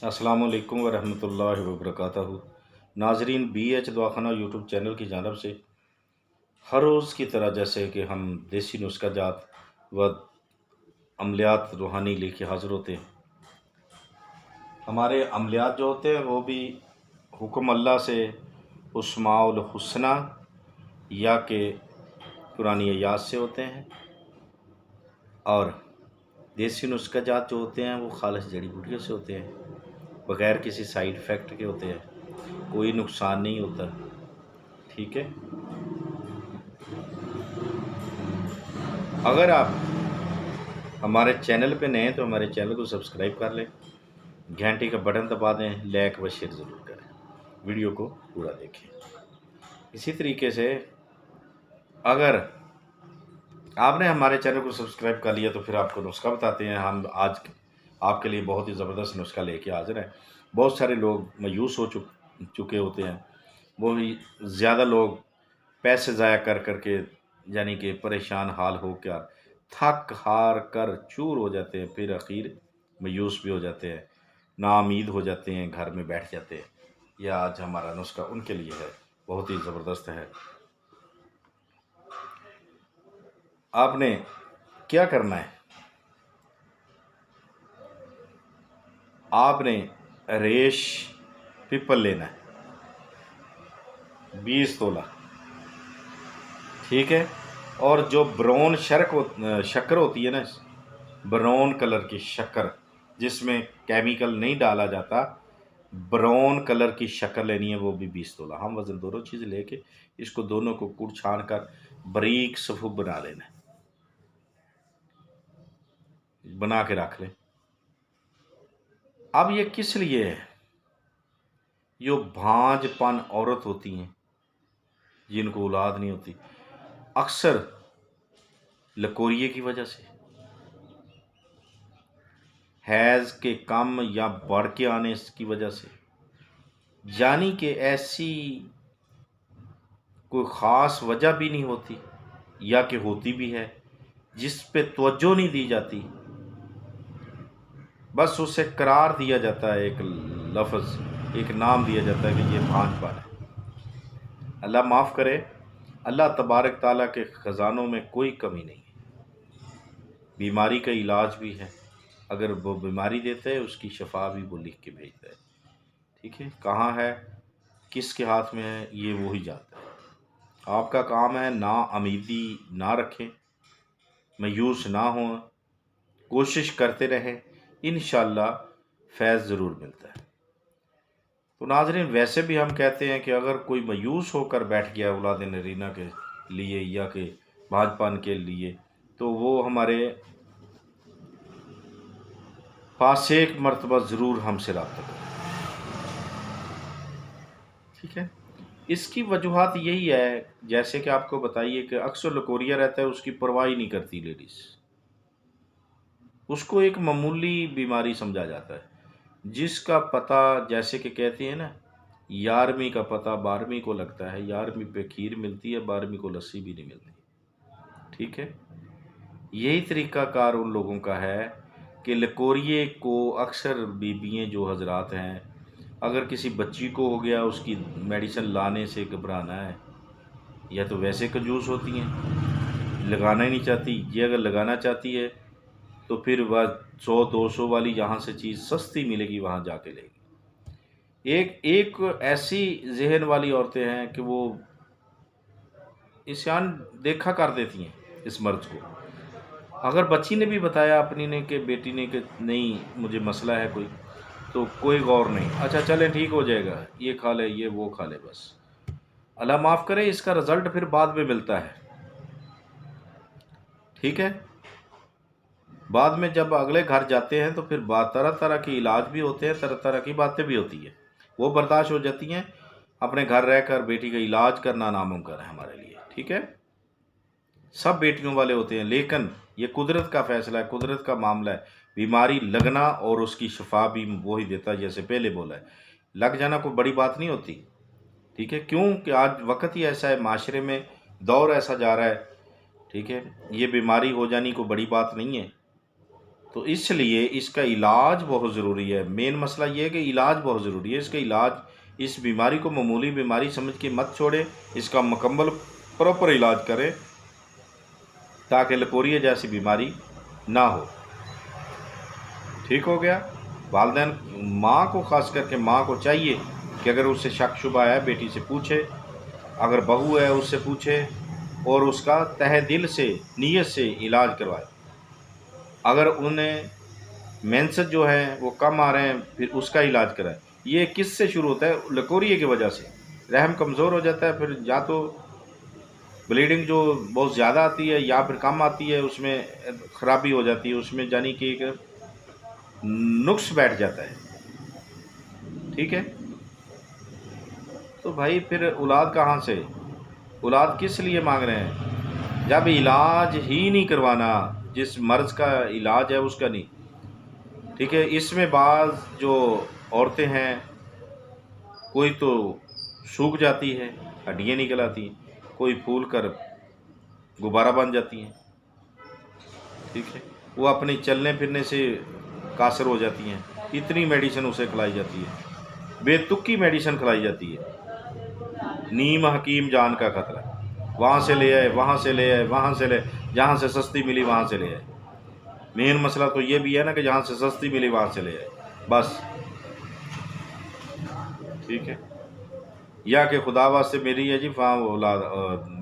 अस्सलामु अलैकुम वरहमतुल्लाहि वबरकातुहू। नाजरीन, BH दवाखाना यूट्यूब चैनल की जानब से हर रोज़ की तरह जैसे कि हम देसी नुस्खा जात व अमलियात रूहानी लेके हाज़िर होते हैं। हमारे अमलियात जो होते हैं वो भी हुक्म अल्लाह से उस्माउल हुस्ना या के कुरानी आयात से होते हैं, और देसी नुस्खा जात जो होते हैं वो खालिस जड़ी बूटियों से होते हैं, बग़ैर किसी साइड इफ़ेक्ट के होते हैं, कोई नुकसान नहीं होता। ठीक है। अगर आप हमारे चैनल पे नए हैं तो हमारे चैनल को सब्सक्राइब कर लें, घंटी का बटन दबा दें, लाइक व शेयर ज़रूर करें, वीडियो को पूरा देखें। इसी तरीके से अगर आपने हमारे चैनल को सब्सक्राइब कर लिया तो फिर आपको नुस्खा बताते हैं। हम आज आपके लिए बहुत ही ज़बरदस्त नुस्खा लेके हाजिर हैं। बहुत सारे लोग मायूस हो चुके होते हैं, वो ही ज़्यादा लोग पैसे ज़ाया कर करके यानी कि परेशान हाल हो कर थक हार कर चूर हो जाते हैं, फिर आखिर मायूस भी हो जाते हैं, नाउम्मीद हो जाते हैं, घर में बैठ जाते हैं। यह आज हमारा नुस्खा उनके लिए है, बहुत ही ज़बरदस्त है। आपने क्या करना है, आपने रेश पीपल लेना है 20 तोला। ठीक है। और जो ब्राउन शक्कर होती है ना, ब्राउन कलर की शक्कर जिसमें केमिकल नहीं डाला जाता, ब्राउन कलर की शक्कर लेनी है, वो भी 20 तोला। हम वज़न दोनों चीज़ें लेके इसको दोनों को कूट छान कर बारीक सफ़ूफ बना लेना है, बना के रख लें। अब ये किस लिए है? जो भांजपन औरत होती हैं जिनको औलाद नहीं होती, अक्सर लकोरिए की वजह से, हैज़ के कम या बढ़ के आने की वजह से, यानी कि ऐसी कोई ख़ास वजह भी नहीं होती या कि होती भी है जिस पे तवज्जो नहीं दी जाती, बस उसे करार दिया जाता है, एक लफ्ज़, एक नाम दिया जाता है कि ये भांजपन है। अल्लाह माफ़ करे, अल्लाह तबारक ताला के ख़जानों में कोई कमी नहीं है। बीमारी का इलाज भी है, अगर वो बीमारी देता है उसकी शफा भी वो लिख के भेजता है। ठीक है। कहाँ है, किसके हाथ में है, ये वो ही जानता है। आपका काम है ना उम्मीदी ना रखें, मायूस ना हों, कोशिश करते रहें, इंशाअल्लाह फैज़ ज़रूर मिलता है। तो नाज़रीन, वैसे भी हम कहते हैं कि अगर कोई मायूस होकर बैठ गया औलाद नरीना के लिए या कि भांजपन के लिए, तो वो हमारे पास एक मरतबा ज़रूर हमसे रब्ता करें। ठीक है। इसकी वजूहात यही है, जैसे कि आपको बताइए कि अक्सर लकोरिया रहता है, उसकी परवाह ही नहीं करती लेडीज़, उसको एक मामूली बीमारी समझा जाता है, जिसका पता जैसे कि कहते हैं ना, 11वीं का पता 12वीं को लगता है, 11वीं पे खीर मिलती है, 12वीं को लस्सी भी नहीं मिलती। ठीक है। यही तरीक़ाकार उन लोगों का है कि लकोरिए को अक्सर बीबियाँ जो हज़रात हैं, अगर किसी बच्ची को हो गया, उसकी मेडिसिन लाने से घबराना है, या तो वैसे कंजूस होती हैं, लगाना ही नहीं चाहती। ये अगर लगाना चाहती है तो फिर वह 100-200 वाली जहाँ से चीज़ सस्ती मिलेगी वहाँ जाके लेगी। एक एक ऐसी जहन वाली औरतें हैं कि वो इस्यान देखा कर देती हैं इस मर्ज़ को। अगर बच्ची ने भी बताया अपनी ने कि बेटी ने कि नहीं मुझे मसला है कोई, तो कोई गौर नहीं, अच्छा चलें ठीक हो जाएगा, ये खा ले, ये वो खा ले, बस। अल्लाह माफ़ करे, इसका रिज़ल्ट फिर बाद में मिलता है। ठीक है। बाद में जब अगले घर जाते हैं तो फिर तरह तरह के इलाज भी होते हैं, तरह तरह की बातें भी होती हैं, वो बर्दाश्त हो जाती हैं। अपने घर रहकर बेटी का इलाज करना नामुमकिन है हमारे लिए। ठीक है। सब बेटियों वाले होते हैं, लेकिन ये कुदरत का फ़ैसला है, कुदरत का मामला है। बीमारी लगना और उसकी शफा भी वो ही देता है, जैसे पहले बोला है, लग जाना कोई बड़ी बात नहीं होती। ठीक है। क्यों कि आज वक्त ही ऐसा है, माशरे में दौर ऐसा जा रहा है। ठीक है। ये बीमारी हो जानी कोई बड़ी बात नहीं है। तो इसलिए इसका इलाज बहुत ज़रूरी है। मेन मसला ये है कि इलाज बहुत ज़रूरी है। इसका इलाज, इस बीमारी को मामूली बीमारी समझ के मत छोड़े, इसका मुकम्मल प्रॉपर इलाज करें ताकि लकोरिया जैसी बीमारी ना हो। ठीक हो गया। वालिदैन, माँ को ख़ास करके माँ को चाहिए कि अगर उससे शक शुबा है बेटी से पूछे, अगर बहू है उससे पूछे और उसका तहे दिल से नीयत से इलाज करवाए। अगर उन्हें मेंसेस जो है वो कम आ रहे हैं फिर उसका इलाज कराए। ये किससे शुरू होता है? लकोरिए की वजह से रहम कमज़ोर हो जाता है, फिर या तो ब्लीडिंग जो बहुत ज़्यादा आती है या फिर कम आती है, उसमें ख़राबी हो जाती है, उसमें यानी कि एक नुक्स बैठ जाता है। ठीक है। तो भाई फिर औलाद कहाँ से? औलाद किस लिए मांग रहे हैं जब इलाज ही नहीं करवाना? जिस मर्ज़ का इलाज है उसका नहीं। ठीक है। इसमें बाज़ जो औरतें हैं, कोई तो सूख जाती है, हड्डियाँ निकल आती हैं, कोई फूल कर गुब्बारा बन जाती हैं। ठीक है। वो अपने चलने फिरने से कासर हो जाती हैं। इतनी मेडिसिन उसे खिलाई जाती है, बेतुकी मेडिसिन खिलाई जाती है। नीम हकीम जान का खतरा। वहाँ से ले आए, वहाँ से ले आए, वहाँ से ले, जहाँ से सस्ती मिली वहाँ से ले आए। मेन मसला तो ये भी है ना कि जहाँ से सस्ती मिली वहाँ से ले आए बस। ठीक है। या कि खुदा वास्ते मिल रही है जी, वहाँ वो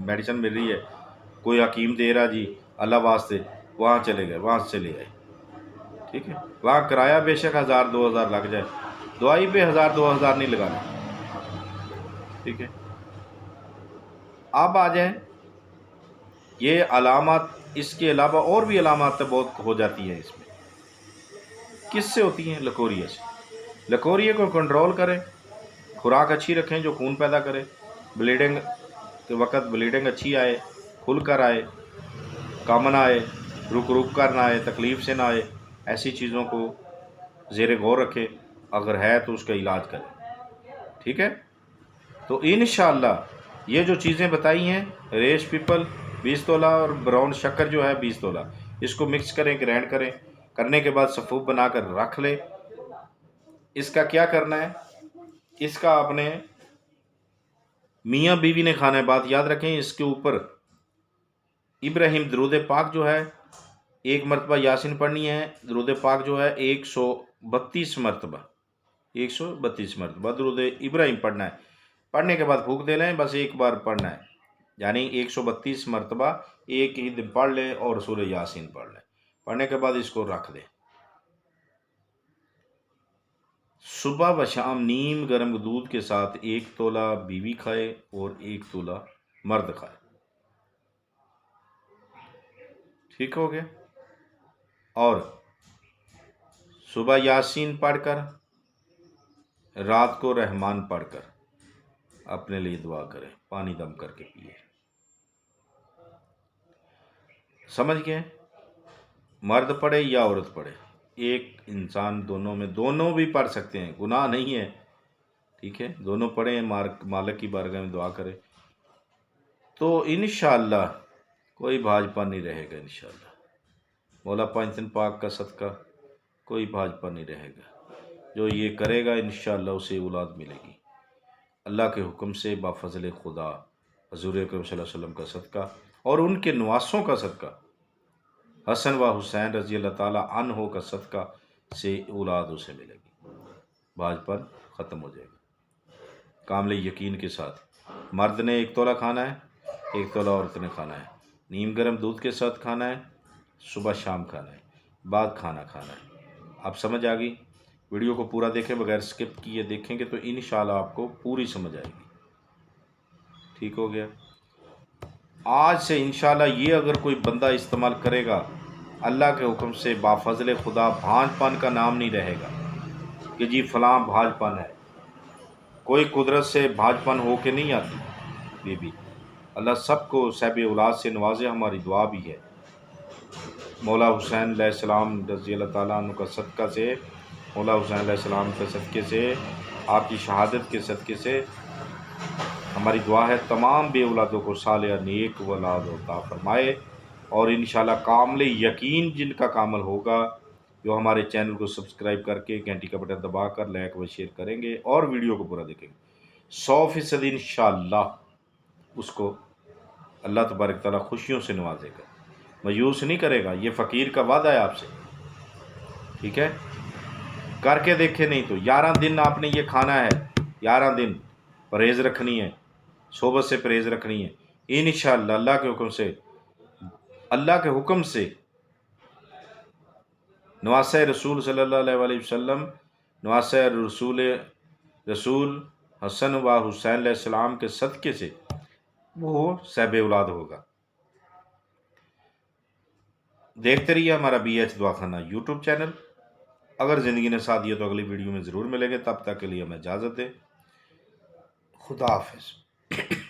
मेडिसिन मिल रही है, कोई हकीम दे रहा जी, अल्लाह वास्ते वहाँ चले गए, वहाँ से ले आए। ठीक है। वहाँ किराया बेशक 1000-2000 लग जाए, दवाई पे 1000-2000 नहीं लगाना। ठीक है। अब आ जाए ये अलामत, इसके अलावा और भी अलामत बहुत हो जाती हैं इसमें। किससे होती हैं? लकोरिया से। लकोरिया को कंट्रोल करें, खुराक अच्छी रखें जो खून पैदा करे, ब्लीडिंग के वक्त ब्लीडिंग अच्छी आए, खुल कर आए, कम ना आए, रुक रुक कर ना आए, तकलीफ़ से ना आए, ऐसी चीज़ों को ज़ेरे गौर रखें। अगर है तो उसका इलाज करें। ठीक है। तो इंशाअल्लाह ये जो चीज़ें बताई हैं, रेश पीपल 20 तोला और ब्राउन शक्कर जो है 20 तोला, इसको मिक्स करें, ग्राइंड करें, करने के बाद सफ़ूफ बनाकर रख लें। इसका क्या करना है? इसका आपने मियाँ बीवी ने खाना है, बात याद रखें। इसके ऊपर इब्राहिम दरूद पाक जो है 1 मरतबा यासिन पढ़नी है। दरूद पाक जो है 132 मरतबा, 132 मरतबा दरूद इब्राहिम पढ़ना है। पढ़ने के बाद फूंक दे लें, बस एक बार पढ़ना है, यानी 132 मरतबा एक ही दिन पढ़ लें और सूरह यासीन पढ़ लें। पढ़ने के बाद इसको रख दें। सुबह व शाम नीम गर्म दूध के साथ 1 तोला बीवी खाए और 1 तोला मर्द खाए। ठीक हो गया। और सुबह यासीन पढ़कर, रात को रहमान पढ़कर अपने लिए दुआ करें, पानी दम करके पिए। समझ गए? मर्द पढ़े या औरत पढ़े, एक इंसान दोनों में, दोनों भी पढ़ सकते हैं, गुनाह नहीं है। ठीक है। दोनों पढ़ें, मालिक की बारगाह में दुआ करें तो इंशाअल्लाह कोई भाजपा नहीं रहेगा। इंशाअल्लाह मौला पंचतन पाक का सदका कोई भाजपा नहीं रहेगा। जो ये करेगा इंशाअल्लाह उसे औलाद मिलेगी अल्लाह के हुक्म से, बाफज़ल खुदा, हज़ूर अकरम सल्लल्लाहु अलैहि वसल्लम का सदका और उनके नवासों का सदका, हसन व हुसैन रज़ी अल्लाह ताला अन्हो का सदका से औलाद उसे मिलेगी। भाजपन ख़त्म हो जाएगा कामले यकीन के साथ। मर्द ने 1 तोला खाना है, 1 तोला औरत ने खाना है। नीम गर्म दूध के साथ खाना है, सुबह शाम खाना है, बाद खाना खाना है। आप समझ आ गई? वीडियो को पूरा देखें, बगैर स्किप किए देखेंगे तो इंशाल्लाह आपको पूरी समझ आएगी। ठीक हो गया। आज से इंशाल्लाह ये अगर कोई बंदा इस्तेमाल करेगा, अल्लाह के हुक्म से बाफज़ल खुदा भांजपन का नाम नहीं रहेगा कि जी फ़लाँ भाजपन है। कोई कुदरत से भाजपन हो के नहीं आती बीबी। अल्लाह सबको सहब औलाद से नवाजे, हमारी दुआ भी है। मौला हुसैन अलैहिस्सलाम रज़ी अल्लाह ताला अन्हु का सदका से, मौला हुसैन अलैहिस्सलाम के सदक़े से, आपकी शहादत के सदक़े से हमारी दुआ है तमाम बे औलादों को सालेह नेक औलाद अता फरमाए। और इंशाल्लाह कामिल यकीन जिनका कामिल होगा जो हमारे चैनल को सब्सक्राइब करके घंटी का बटन दबाकर लाइक व शेयर करेंगे और वीडियो को पूरा देखेंगे, 100% इंशाअल्लाह उसको अल्लाह तबारक ताला खुशियों से नवाजेगा, मायूस नहीं करेगा। ये फ़कीर का वादा है आपसे, ठीक है। करके देखे, नहीं तो 11 दिन आपने ये खाना है, 11 दिन परहेज़ रखनी है, सोबत से परहेज़ रखनी है। इंशाअल्लाह अल्लाह के हुक्म से, अल्लाह के हुक्म से नवासे रसूल सल्लल्लाहु अलैहि वसल्लम, नवासे रसूल हसन व हुसैन अलैहिस्सलाम के सदक़े से वो सहबे औलाद होगा। देखते रहिए हमारा BH दुआखाना यूट्यूब चैनल। अगर ज़िंदगी ने साथ दिया तो अगली वीडियो में ज़रूर मिलेंगे। तब तक के लिए हमें इजाज़त दें। खुदा हाफिज़।